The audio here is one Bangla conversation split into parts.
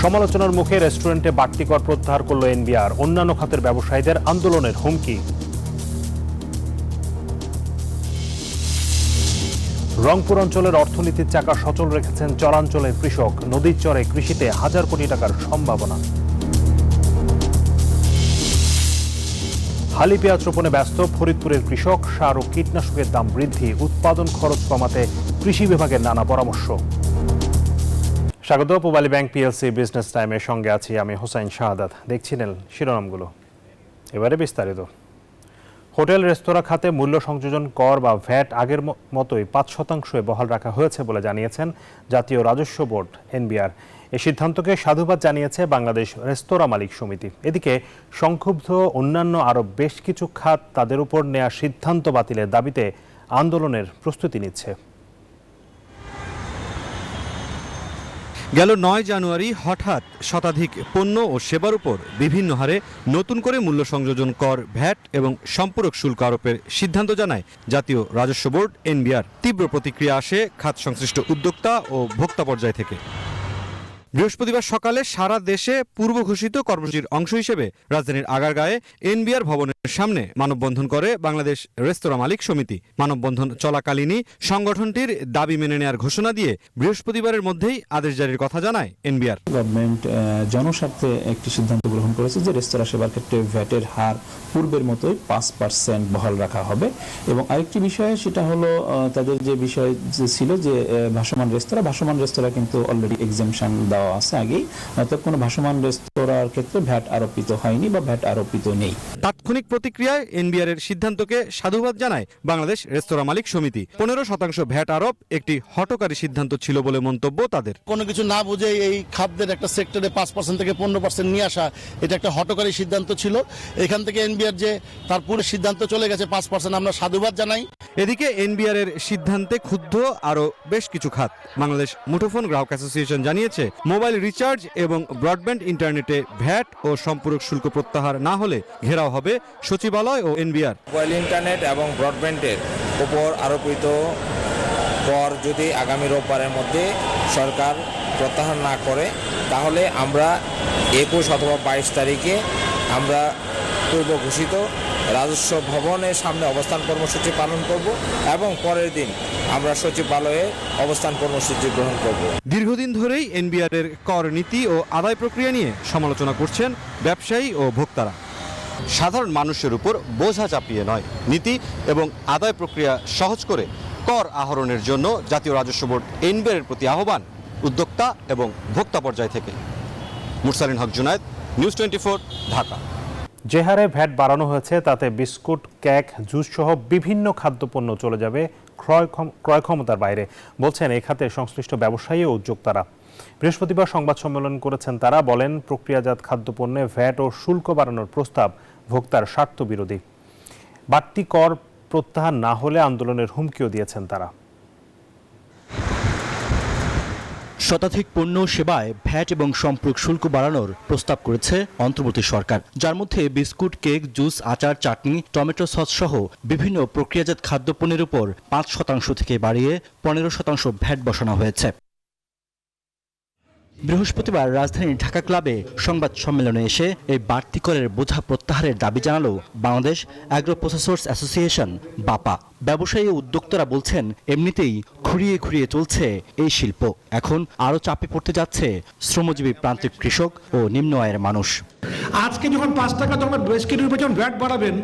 সমালোচনার মুখে রেস্টুরেন্টে বাড়তি কর প্রত্যাহার করল এনবিআর। অন্যান্য খাতের ব্যবসায়ীদের আন্দোলনের হুমকি। রংপুর অঞ্চলের অর্থনীতির চাকা সচল রেখেছেন চরাঞ্চলের কৃষক। নদীর চরে কৃষিতে হাজার কোটি টাকার সম্ভাবনা। হালি পেঁয়াজ রোপণে ব্যস্ত ফরিদপুরের কৃষক। সার ও কীটনাশকের দাম বৃদ্ধি, উৎপাদন খরচ কমাতে কৃষি বিভাগের নানা পরামর্শ। স্বাগত পূবালী ব্যাংক পিএলসি বিজনেস টাইমের সঙ্গে আছি আমি হোসাইন শাহাদাত। দেখছিলেন শিরোনামগুলো, এবারে বিস্তারিত। হোটেল রেস্তোরাঁ খাতে মূল্য সংযোজন কর বা ভ্যাট আগের মতোই ৫% বহাল রাখা হয়েছে বলে জানিয়েছেন জাতীয় রাজস্ব বোর্ড এনবিআর। এই সিদ্ধান্তকে সাধুবাদ জানিয়েছে বাংলাদেশ রেস্তোরাঁ মালিক সমিতি। এদিকে সংক্ষুব্ধ অন্যান্য আরও বেশ কিছু খাত তাদের উপর নেওয়া সিদ্ধান্ত বাতিলের দাবিতে আন্দোলনের প্রস্তুতি নিচ্ছে। গেল ৯ জানুয়ারি হঠাৎ শতাধিক পণ্য ও সেবার উপর বিভিন্ন হারে নতুন করে মূল্য সংযোজন কর, ভ্যাট এবং সম্পূরক শুল্ক আরোপের সিদ্ধান্ত জানায় জাতীয় রাজস্ব বোর্ড এনবিআর। তীব্র প্রতিক্রিয়া আসে খাত সংশ্লিষ্ট উদ্যোক্তা ও ভোক্তা পর্যায় থেকে। বৃহস্পতিবার সকালে সারা দেশে পূর্ব ঘোষিত কর্মসূচির অংশ হিসেবে রাজধানীর আগারগাঁয়ে এনবিআর ভবনের সামনে মানববন্ধন করে বাংলাদেশ রেস্তোরাঁ মালিক সমিতি। মানববন্ধন চলাকালীনই সংগঠনটির দাবি মেনে নেওয়ার ঘোষণা দিয়ে বৃহস্পতিবারের মধ্যেই আদেশ জারির কথা জানায় এনবিআর। গভর্নমেন্ট জনস্বার্থে একটি সিদ্ধান্ত গ্রহণ করেছে যে রেস্তোরাঁ সেবার ক্ষেত্রে ভ্যাটের হার পূর্বের মতোই 5% বহাল রাখা হবে। এবং আরেকটি বিষয় সেটা হলো তাদের যে বিষয় ছিল যে ভাসমান রেস্তোরাঁ কিন্তু অলরেডি এক্সেমশন দেওয়া আছে আগেই, অর্থাৎ কোনো ভাসমান রেস্তোরাঁর ক্ষেত্রে ভ্যাট আরোপিত হয়নি বা ভ্যাট আরোপিত নেই। তাৎক্ষণিক প্রতিক্রিয়ায় এনবিআর এর সিদ্ধান্তকে সাধুবাদ জানায় বাংলাদেশ রেস্তোরাঁ মালিক সমিতি। 15% ভ্যাট আরোপ একটি হঠকারী সিদ্ধান্ত ছিল বলে মন্তব্য তাদের। কোনো কিছু না বুঝে এই খাদ্যের একটা সেক্টরে 5% থেকে 15% নিয়ে আসা, এটা একটা হঠকারী সিদ্ধান্ত ছিল। এখান থেকে এনবিআর যে তার পুরো সিদ্ধান্ত চলে গেছে 5%, আমরা সাধুবাদ জানাই। এদিকে এনবিআর এর সিদ্ধান্তে ক্ষুব্ধ আরও বেশ কিছু খাত। বাংলাদেশ মুঠোফোন গ্রাহক অ্যাসোসিয়েশন জানিয়েছে মোবাইল রিচার্জ এবং ব্রডব্যান্ড ইন্টারনেটে ভ্যাট ও সম্পূরক শুল্ক প্রত্যাহার না হলে ঘেরাও হবে সচিবালয় ও এনবিআর। মোবাইল ইন্টারনেট এবং ব্রডব্যান্ডের উপর আরোপিত কর যদি আগামী রোববারের মধ্যে সরকার প্রত্যাহার না করে, তাহলে আমরা 21 অথবা 22 তারিখে আমরা পূর্ব ঘোষিত রাজস্ব ভবনের সামনে অবস্থান কর্মসূচি পালন করব এবং পরের দিন আমরা সচিবালয়ে অবস্থান কর্মসূচি গ্রহণ করব। দীর্ঘদিন ধরেই এনবিআর এর কর নীতি ও আদায় প্রক্রিয়া নিয়ে সমালোচনা করছেন ব্যবসায়ী ও ভোক্তারা। সাধারণ মানুষের উপর বোঝা চাপিয়ে নয়, নীতি এবং আদায় প্রক্রিয়া সহজ করে কর আহরণের জন্য জাতীয় রাজস্ব বোর্ড এনবিআর এর প্রতি আহ্বান উদ্যোক্তা এবং ভোক্তা পর্যায় থেকে। মুরসালিন হক জুনায়েদ, নিউজ 24, ঢাকা। যে হারে ভ্যাট বাড়ানো হয়েছে তাতে বিস্কুট, কেক, জুস সহ বিভিন্ন খাদ্যপণ্য চলে যাবে ক্রয় ক্ষমতার বাইরে, বলছেন এই খাতে সংশ্লিষ্ট ব্যবসায়ী ও উদ্যোক্তারা। বৃহস্পতিবার সংবাদ সম্মেলন করেছেন তারা। বলেন, প্রক্রিয়াজাত খাদ্যপণ্যে ভ্যাট ও শুল্ক বাড়ানোর প্রস্তাব ভোক্তার স্বার্থ বিরোধী। বাড়তি কর প্রত্যাহার না হলে আন্দোলনের হুমকিও দিয়েছেন তারা। শতাধিক পণ্য সেবায় ভ্যাট এবং সম্পূরক শুল্ক বাড়ানোর প্রস্তাব করেছে অন্তর্বর্তী সরকার, যার মধ্যে বিস্কুট, কেক, জুস, আচার, চাটনি, টমেটো সস সহ বিভিন্ন প্রক্রিয়াজাত খাদ্যপণ্যের উপর 5% থেকে বাড়িয়ে 15% ভ্যাট বসানো হয়েছে। বৃহস্পতিবার রাজধানীর ঢাকা ক্লাবে সংবাদ সম্মেলনে এসে এই বাড়তি করের বোঝা প্রত্যাহারের দাবি জানালো বাংলাদেশ অ্যাগ্রো প্রসেসর্স অ্যাসোসিয়েশন বাপা। ব্যবসায়ী ও উদ্যোক্তারা বলছেন, এমনিতেই খুঁড়িয়ে খুঁড়িয়ে চলছে এই শিল্প, এখন আরও চাপে পড়তে যাচ্ছে শ্রমজীবী প্রান্তিক কৃষক ও নিম্ন আয়ের মানুষ। আজকে যখন 5 টাকা যখন বিস্কিটের উপর যখন ভ্যাট বাড়াবেন,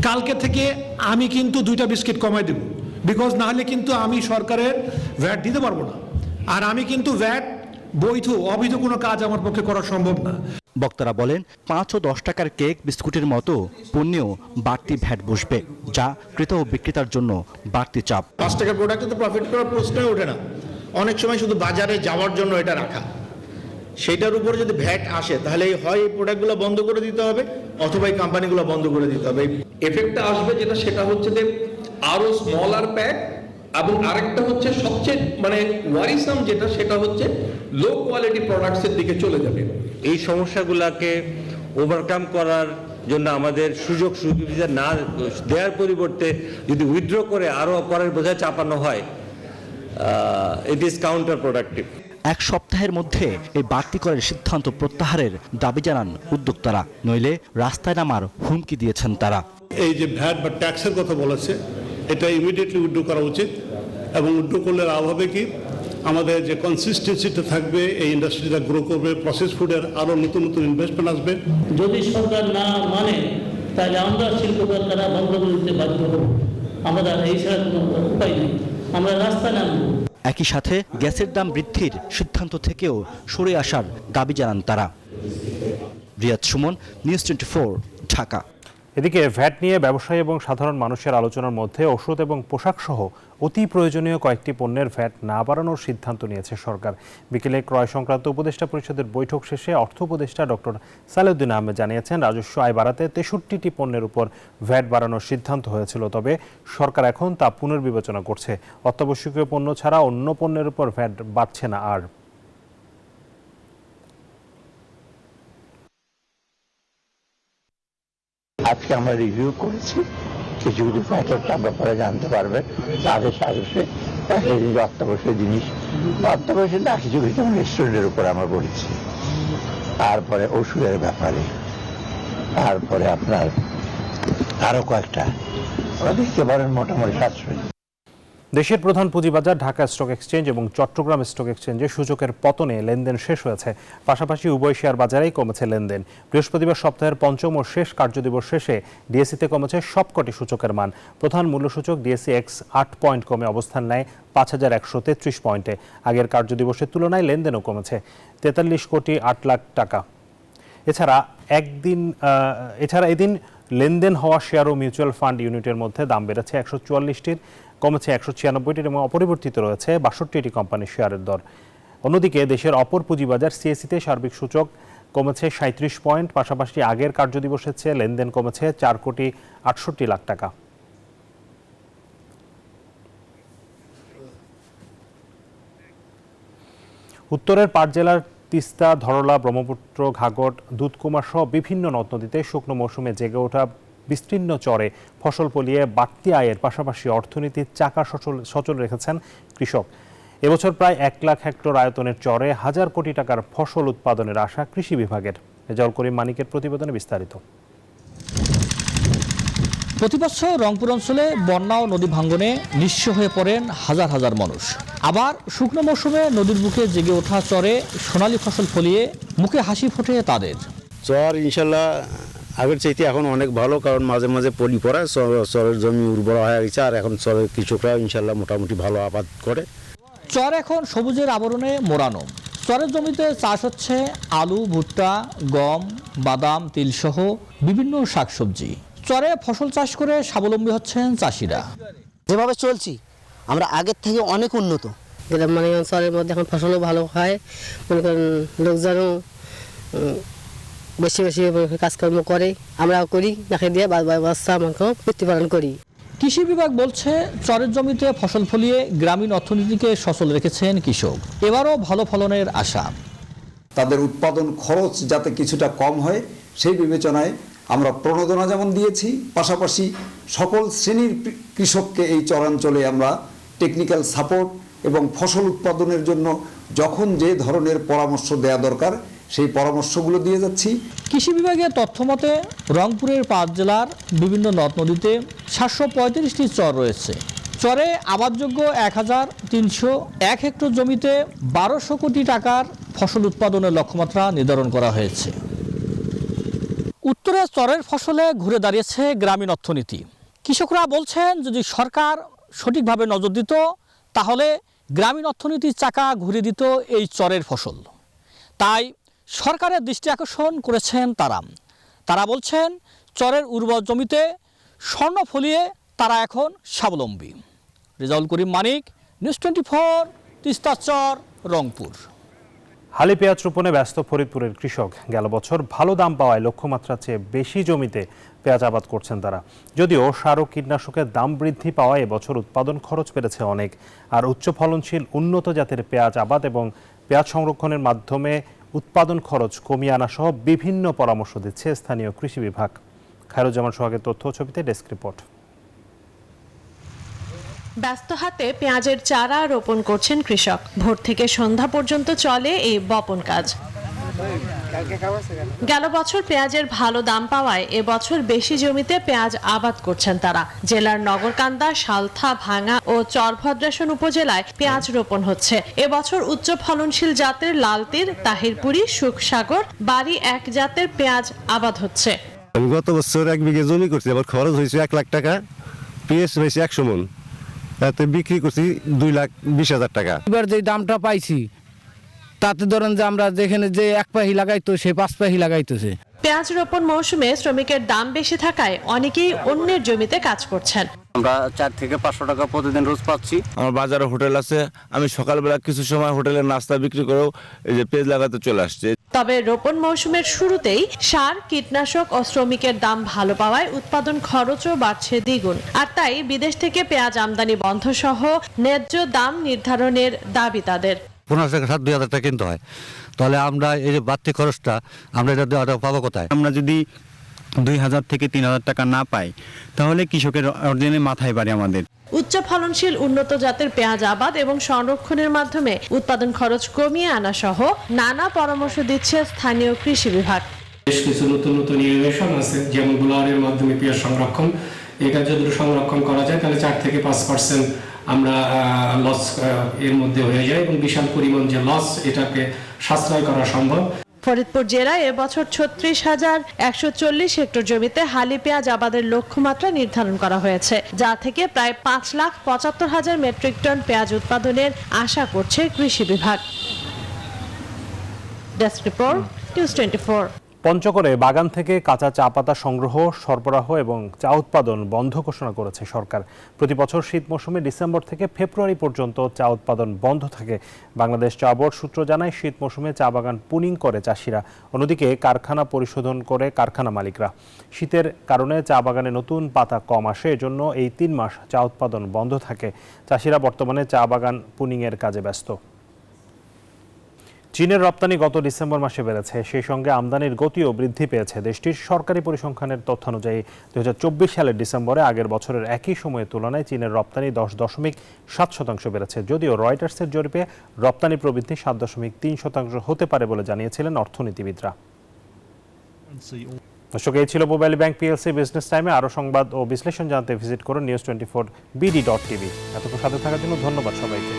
কালকে থেকে আমি কিন্তু 2টা বিস্কিট কমাই দেব, বিকজ না হলে কিন্তু আমি সরকারের ভ্যাট দিতে পারবো না। আর আমি কিন্তু ভ্যাট অবৈধ কোনো কাজ আমার পক্ষে করা সম্ভব না। বক্তারা বলেন, 5 ও 10 টাকার কেক, বিস্কুটের মতো পণ্যেও বাড়তি ভ্যাট বসবে, যা ক্রেতা ও বিক্রেতার জন্য বাড়তি চাপ। 5 টাকার প্রোডাক্টে তো প্রফিট করার প্রশ্নই ওঠে না। অনেক সময় শুধু বাজারে যাওয়ার জন্য এটা রাখা, সেটার উপরে যদি ভ্যাট আসে তাহলে হয় এই প্রোডাক্টগুলো বন্ধ করে দিতে হবে অথবা এই কোম্পানিগুলো বন্ধ করে দিতে হবে। এফেক্টটা আসবে সেটা হচ্ছে যে আরো স্মলার প্যাক, এবং আরেকটা হচ্ছে সবচেয়ে ওয়ারিসাম সেটা হচ্ছে লো কোয়ালিটি প্রোডাক্টসের দিকে চলে যাবে। এই সমস্যাগুলোকে ওভারকাম করার জন্য আমাদের সুযোগ সুবিধা না দেওয়ার পরিবর্তে যদি উইথড্র করে আরও করের বোঝা চাপানো হয়, ইট ইজ কাউন্টার প্রোডাক্টিভ। এক সপ্তাহের মধ্যে এই বাড়তি করের সিদ্ধান্ত প্রত্যাহারের দাবি জানান উদ্যোক্তারা, নইলে রাস্তায় নামার হুমকি দিয়েছেন তারা। এই যে ভ্যাট বা ট্যাক্সের কথা বলেছে, এটা ইমিডিয়েটলি উইথড্র করা উচিত, এবং উইথড্র করলে লাভ হবে কি, আমাদের যে কনসিস্টেন্সিটা থাকবে, এই ইন্ডাস্ট্রিটা গ্রো করবে, প্রসেস ফুডের আরও নতুন নতুন ইনভেস্টমেন্ট আসবে। যদি সরকার না মানে তাহলে আমরা শিল্প কারখানা বন্ধ করে দিতে বাধ্য হব, আমরা এই ছাড়া কোনো উপায় নেই, আমরা রাস্তায় নামব। একই সাথে গ্যাসের দাম বৃদ্ধির সিদ্ধান্ত থেকেও সরে আসার দাবি জানান তারা। রিয়াদ সুমন, নিউজ 24, ঢাকা। এদিকে ভ্যাট নিয়ে ব্যবসায়ী এবং সাধারণ মানুষের আলোচনার মধ্যে ওষুধ এবং পোশাক সহ অতি প্রয়োজনীয় কয়েকটি পণ্যের ভ্যাট না বাড়ানোর সিদ্ধান্ত নিয়েছে সরকার। বিকেলে ক্রয় সংক্রান্ত উপদেষ্টা পরিষদের বৈঠক শেষে অর্থ উপদেষ্টা ডক্টর সালেউদ্দিন আহমেদ জানিয়েছেন, রাজস্ব আয় বাড়াতে 63টি পণ্যের উপর ভ্যাট বাড়ানোর সিদ্ধান্ত হয়েছিল, তবে সরকার এখন তা পুনর্বিবেচনা করছে। অত্যাবশ্যকীয় পণ্য ছাড়া অন্য পণ্যের উপর ভ্যাট বাড়ছে না আর। আজকে আমরা রিভিউ করেছি, কিছু কিছু ফ্যাক্টরটা আমরা পরে জানতে পারবেন। তাদের সাজসে অত্যাবশ্যক জিনিস, অত্যাবশ্যক না কিছু কিছু রেস্টুরেন্টের উপর আমরা বলেছি, তারপরে ওষুধের ব্যাপারে, তারপরে আপনার আরো কয়েকটা ওরা দেখতে পারেন মোটামুটি 700। দেশের প্রধান পুঁজিবাজার ঢাকা স্টক এক্সচেঞ্জ এবং চট্টগ্রাম স্টক এক্সচেঞ্জে সূচকের পতনে লেনদেন শেষ হয়েছে। পাশাপাশি উভয় শেয়ার বাজারেই কমেছে লেনদেন। বৃহস্পতিবার সপ্তাহের পঞ্চম ও শেষ কার্যদিবস শেষে ডিএসইতে কমেছে সবকটি সূচকের মান। প্রধান মূল্যসূচক ডিএসই এক্স 8 পয়েন্ট কমে অবস্থান নেয় 5133 পয়েন্টে। আগের কার্যদিবসের তুলনায় লেনদেনও কমেছে 43 কোটি 8 লাখ টাকা। এছাড়া এদিন লেনদেন হওয়া শেয়ার ও মিউচুয়াল ফান্ড ইউনিটের মধ্যে দাম বেড়েছে 144টির, কমেছে 196টির এবং অপরিবর্তিত রয়েছে 62টি কোম্পানির শেয়ারের দর। অন্যদিকে দেশের অপর পুঁজিবাজার সিএসইতে সার্বিক সূচক কমেছে 37 পয়েন্ট। পাশাপাশি আগের কার্যদিবসের চেয়ে লেনদেন কমেছে 4 কোটি 68 লাখ টাকা। উত্তরের পাঁচ জেলার তিস্তা, ধরলা, ব্রহ্মপুত্র, ঘাঘট, দুধকুমার সহ বিভিন্ন নদ নদীতে শুকনো মৌসুমে জেগে ওঠা বিস্তীর্ণ চরে ফসল ফলিয়ে বাড়তি আয়ের পাশাপাশি অর্থনীতির চাকা সচল রেখেছেন কৃষক। এবছর প্রায় 1 লাখ হেক্টর আয়তনের চরে 1000 কোটি টাকার ফসল উৎপাদনের আশা কৃষি বিভাগের। রেজাউল করিম মানিকের প্রতিবেদনে বিস্তারিত। প্রতিবছর রংপুর অঞ্চলে বন্যা ও নদী ভাঙ্গনে নিঃস্ব হয়ে পড়েন হাজার হাজার মানুষ। আবার শুকনো মৌসুমে নদীর বুকে জেগে ওঠা চরে সোনালী ফসল ফলিয়ে মুখে হাসি ফোটে তাদের। চর ইনশাল্লাহ আগের চাইতে এখন অনেক ভালো, কারণ মাঝে মাঝে পলি পড়ায়, চরের জমি উর্বর হয়ে গেছে, আর এখন চরের কৃষকরা ইনশাল্লাহ মোটামুটি ভালো আবাদ করে। চর এখন সবুজের আবরণে মোড়ানো। চরের জমিতে চাষ হচ্ছে আলু, ভুট্টা, গম, বাদাম, তিল সহ বিভিন্ন শাকসবজি। চরে ফসল চাষ করে স্বাবলম্বী হচ্ছেন চাষিরা। যেভাবে চলছি আমরা আগের থেকে অনেক উন্নত। মানে চরের মধ্যে এখন ফসলও ভালো হয়, মনে করেন লোকজনও বেশি বেশি কাজকর্ম করে, আমরাও করি, নাকি দিয়ে বাচ্চা আমাকেও প্রতিপালন করি। কৃষি বিভাগ বলছে চরের জমিতে ফসল ফলিয়ে গ্রামীণ অর্থনীতিকে সচল রেখেছেন কৃষক। এবারও ভালো ফলনের আশা। তাদের উৎপাদন খরচ যাতে কিছুটা কম হয় সেই বিবেচনায় আমরা প্রণোদনা যেমন দিয়েছি, পাশাপাশি সকল শ্রেণীর কৃষককে এই চরাঞ্চলে আমরা টেকনিক্যাল সাপোর্ট এবং ফসল উৎপাদনের জন্য যখন যে ধরনের পরামর্শ দেওয়া দরকার সেই পরামর্শগুলো দিয়ে যাচ্ছি। কৃষি বিভাগের তথ্য মতে রংপুরের 5 জেলার বিভিন্ন নদ নদীতে 735টি চর রয়েছে। চরে আবাদযোগ্য 1301 হেক্টর জমিতে 1200 কোটি টাকার ফসল উৎপাদনের লক্ষ্যমাত্রা নির্ধারণ করা হয়েছে। উত্তরে চরের ফসলে ঘুরে দাঁড়িয়েছে গ্রামীণ অর্থনীতি। কৃষকরা বলছেন যদি সরকার সঠিকভাবে নজর দিত তাহলে গ্রামীণ অর্থনীতির চাকা ঘুরে দিত এই চরের ফসল। তাই সরকারের দৃষ্টি আকর্ষণ করেছেন তারা বলছেন চরের উর্বর জমিতে স্বর্ণ ফলিয়ে তারা এখন স্বাবলম্বী। রেজাউল করিম মানিক, নিউজ 24, তিস্তা চর, রংপুর। হালি পেঁয়াজ রোপণে ব্যস্ত ফরিদপুরের কৃষক। গেল বছর ভালো দাম পাওয়ায় লক্ষ্যমাত্রার চেয়ে বেশি জমিতে পেঁয়াজ আবাদ করছেন তারা। যদিও সার ও কীটনাশকের দাম বৃদ্ধি পাওয়ায় এবছর উৎপাদন খরচ বেড়েছে অনেক। আর উচ্চ ফলনশীল উন্নত জাতের পেঁয়াজ আবাদ এবং পেঁয়াজ সংরক্ষণের মাধ্যমে উৎপাদন খরচ কমিয়ে আনা সহ বিভিন্ন পরামর্শ দিচ্ছে স্থানীয় কৃষি বিভাগ। খায়রুজ্জামান সোহাগের তথ্য ছবিতে ডেস্ক রিপোর্ট। ব্যস্ত হাতে পেঁয়াজের চারা রোপণ করছেন কৃষক। ভোর থেকে সন্ধ্যা পর্যন্ত চলে এই বপন কাজ। গেল বছর পেঁয়াজের ভালো দাম পাওয়ায় এবছর বেশি জমিতে পেঁয়াজ আবাদ করছেন তারা। জেলার নগরকান্দা, সালথা, ভাঙ্গা ও চরভদ্রাসন উপজেলায় পেঁয়াজ রোপণ হচ্ছে। এবছর উচ্চ ফলনশীল জাতের লালতির, তাহিরপুরি, সুখসাগর, বাড়ি এক জাতের পেঁয়াজ আবাদ হচ্ছে। আমি গত বছর 1 বিঘে জমি করছি, আবার খরচ হয়েছে 1 লাখ টাকা, পেঁয়াজ হয়েছে 100 মন, তাতে বিক্রি করছি 2,20,000 টাকা। এবার যে দামটা পাইছি তাতে ধরেন যে আমরা যেখানে যে 1 পাহি লাগাইতো সে 5 পাহি লাগাইতেছে। পেঁয়াজ রোপণ মৌসুমে শ্রমিকের দাম বেশি থাকায় অনেকেই অন্যের জমিতে কাজ করছেন। আমরা 4 থেকে 500 টাকা প্রতিদিন রোজ পাচ্ছি। আমার বাজারে হোটেল আছে, আমি সকালবেলা কিছু সময় হোটেলের নাস্তা বিক্রি করেও এই যে পেঁয়াজ লাগাতে চলে আসছে। তবে রোপণ মৌসুমের শুরুতেই সার, কীটনাশক ও শ্রমিকের দাম ভালো পাওয়ায় উৎপাদন খরচও বাড়ছে দ্বিগুণ। আর তাই বিদেশ থেকে পেঁয়াজ আমদানি বন্ধ সহ ন্যায্য দাম নির্ধারণের দাবি তাদের। 15 থেকে 2,000 টাকা কিনতে হয়, তাহলে আমরা এই যে বাড়তি খরচটা আমরা এটা পাবো কোথায়? আমরা যদি 2,000 থেকে 3,000 টাকা না পাই তাহলে কৃষকের অর্জনে মাথায় বাড়ে আমাদের। উচ্চ ফলনশীল উন্নত জাতের পেঁয়াজ আবাদ এবং সংরক্ষণের মাধ্যমে উৎপাদন খরচ কমিয়ে আনা সহ নানা পরামর্শ দিচ্ছে স্থানীয় কৃষি বিভাগ। বেশ কিছু নতুন নতুন ইনোভেশন আছে, যেমন ব্লোয়ারের মাধ্যমে পেঁয়াজ সংরক্ষণ। এটা যদি সংরক্ষণ করা যায় তাহলে 4 থেকে 5% আমরা লস এর মধ্যে হয়ে যায় এবং বিশাল পরিমাণ যে লস এটাকে সাশ্রয় করা সম্ভব। ফরিদপুর জেলায় এবছর 36,140 হেক্টর জমিতে হালি পেঁয়াজ আবাদের লক্ষ্যমাত্রা নির্ধারণ করা হয়েছে, যা থেকে প্রায় 5,75,000 মেট্রিক টন পেঁয়াজ উৎপাদনের আশা করছে কৃষি বিভাগ। Desk report, news 24। পঞ্চগড়ে বাগান থেকে কাঁচা চা পাতা সংগ্রহ, সরবরাহ এবং চা উৎপাদন বন্ধ ঘোষণা করেছে সরকার। প্রতি বছর শীত মৌসুমে ডিসেম্বর থেকে ফেব্রুয়ারি পর্যন্ত চা উৎপাদন বন্ধ থাকে। বাংলাদেশ চা বোর্ড সূত্র জানায়, শীত মৌসুমে চা বাগান পুনিং করে চাষিরা, অন্যদিকে কারখানা পরিশোধন করে কারখানা মালিকরা। শীতের কারণে চা বাগানে নতুন পাতা কম আসে, এজন্য এই 3 মাস চা উৎপাদন বন্ধ থাকে। চাষিরা বর্তমানে চা বাগান পুনিংয়ের কাজে ব্যস্ত। চীনের রপ্তানি গত ডিসেম্বর মাসে বেড়েছে, সেই সঙ্গে আমদানির গতিও বৃদ্ধি পেয়েছে। দেশটির সরকারি পরিসংখ্যানের তথ্যানুযায়ী 2024 সালের ডিসেম্বরে আগের বছরের একই সময়ের তুলনায় চীনের রপ্তানি 10.7% বেড়েছে। যদিও রয়টার্সের জরিপে রপ্তানি প্রবৃদ্ধি 7.3% হতে পারে বলে জানিয়েছিলেন অর্থনীতিবিদরা। দর্শক, এই ছিল মোবাইল ব্যাংক পিএলসি বিজনেস টাইমে। আরও সংবাদ ও বিশ্লেষণ জানতে ভিজিট করুন news24bd.tv। এতক্ষণ সাথে থাকার জন্য ধন্যবাদ সবাইকে।